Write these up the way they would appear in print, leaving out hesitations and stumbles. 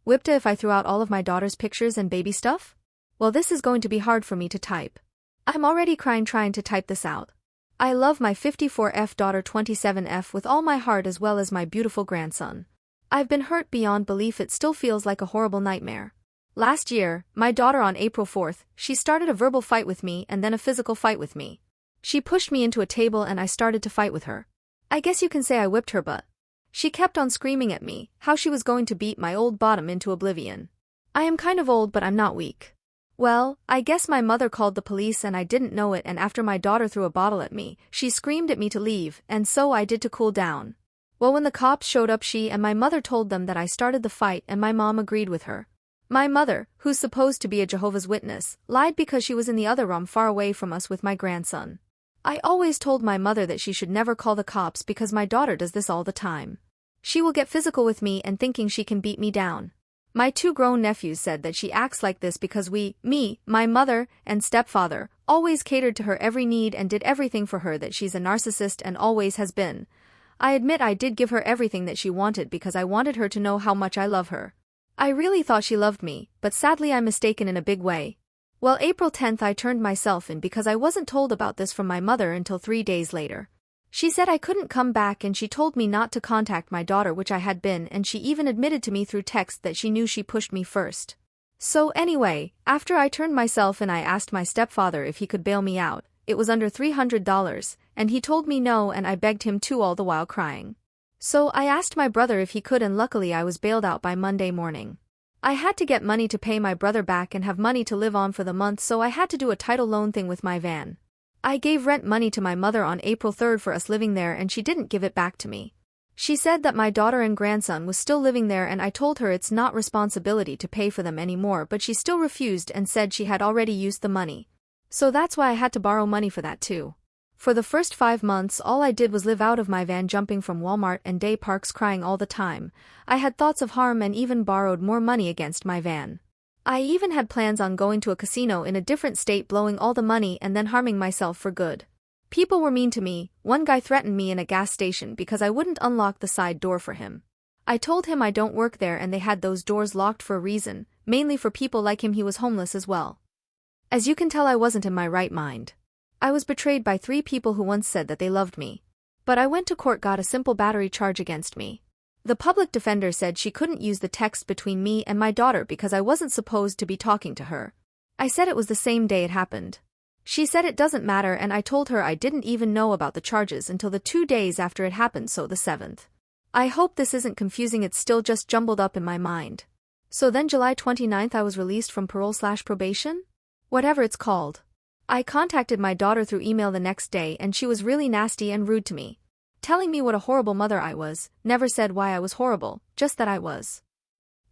WIBTA if I threw out all of my daughter's pictures and baby stuff? Well, this is going to be hard for me to type. I'm already crying trying to type this out. I love my 54F daughter 27F with all my heart as well as my beautiful grandson. I've been hurt beyond belief, it still feels like a horrible nightmare. Last year, my daughter on April 4th, she started a verbal fight with me and then a physical fight with me. She pushed me into a table and I started to fight with her. I guess you can say I whipped her butt. She kept on screaming at me, how she was going to beat my old bottom into oblivion. I am kind of old but I'm not weak. Well, I guess my mother called the police and I didn't know it, and after my daughter threw a bottle at me, she screamed at me to leave, and so I did to cool down. Well, when the cops showed up, she and my mother told them that I started the fight and my mom agreed with her. My mother, who's supposed to be a Jehovah's Witness, lied because she was in the other room far away from us with my grandson. I always told my mother that she should never call the cops because my daughter does this all the time. She will get physical with me and thinking she can beat me down. My two grown nephews said that she acts like this because me, my mother, and stepfather, always catered to her every need and did everything for her, that she's a narcissist and always has been. I admit I did give her everything that she wanted because I wanted her to know how much I love her. I really thought she loved me, but sadly I'm mistaken in a big way. Well, April 10th I turned myself in because I wasn't told about this from my mother until 3 days later. She said I couldn't come back and she told me not to contact my daughter, which I had been, and she even admitted to me through text that she knew she pushed me first. So anyway, after I turned myself in I asked my stepfather if he could bail me out. It was under $300, and he told me no, and I begged him to, all the while crying. So I asked my brother if he could, and luckily I was bailed out by Monday morning. I had to get money to pay my brother back and have money to live on for the month, so I had to do a title loan thing with my van. I gave rent money to my mother on April 3rd for us living there and she didn't give it back to me. She said that my daughter and grandson was still living there and I told her it's not responsibility to pay for them anymore, but she still refused and said she had already used the money. So that's why I had to borrow money for that too. For the first 5 months all I did was live out of my van, jumping from Walmart and day parks, crying all the time. I had thoughts of harm and even borrowed more money against my van. I even had plans on going to a casino in a different state, blowing all the money and then harming myself for good. People were mean to me. One guy threatened me in a gas station because I wouldn't unlock the side door for him. I told him I don't work there and they had those doors locked for a reason, mainly for people like him. He was homeless as well. As you can tell, I wasn't in my right mind. I was betrayed by 3 people who once said that they loved me. But I went to court, got a simple battery charge against me. The public defender said she couldn't use the text between me and my daughter because I wasn't supposed to be talking to her. I said it was the same day it happened. She said it doesn't matter, and I told her I didn't even know about the charges until the 2 days after it happened, so the 7th. I hope this isn't confusing, it's still just jumbled up in my mind. So then July 29th I was released from parole/probation? Whatever it's called. I contacted my daughter through email the next day and she was really nasty and rude to me. Telling me what a horrible mother I was, never said why I was horrible, just that I was.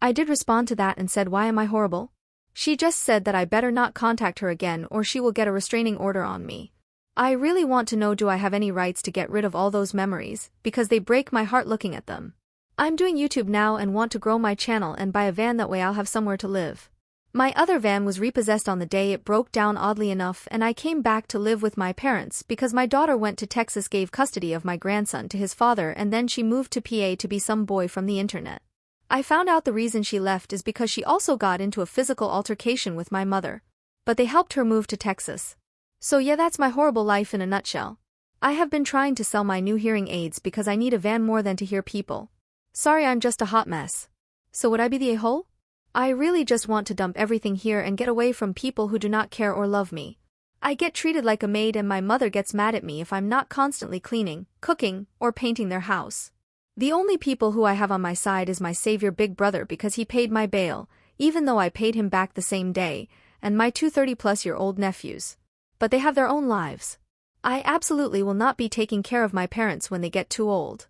I did respond to that and said, why am I horrible? She just said that I better not contact her again or she will get a restraining order on me. I really want to know, do I have any rights to get rid of all those memories, because they break my heart looking at them. I'm doing YouTube now and want to grow my channel and buy a van, that way I'll have somewhere to live. My other van was repossessed on the day it broke down, oddly enough, and I came back to live with my parents because my daughter went to Texas, gave custody of my grandson to his father, and then she moved to PA to be some boy from the internet. I found out the reason she left is because she also got into a physical altercation with my mother. But they helped her move to Texas. So yeah, that's my horrible life in a nutshell. I have been trying to sell my new hearing aids because I need a van more than to hear people. Sorry, I'm just a hot mess. So would I be the a-hole? I really just want to dump everything here and get away from people who do not care or love me. I get treated like a maid and my mother gets mad at me if I'm not constantly cleaning, cooking, or painting their house. The only people who I have on my side is my savior, Big Brother, because he paid my bail, even though I paid him back the same day, and my 2 30-plus-year-old nephews. But they have their own lives. I absolutely will not be taking care of my parents when they get too old.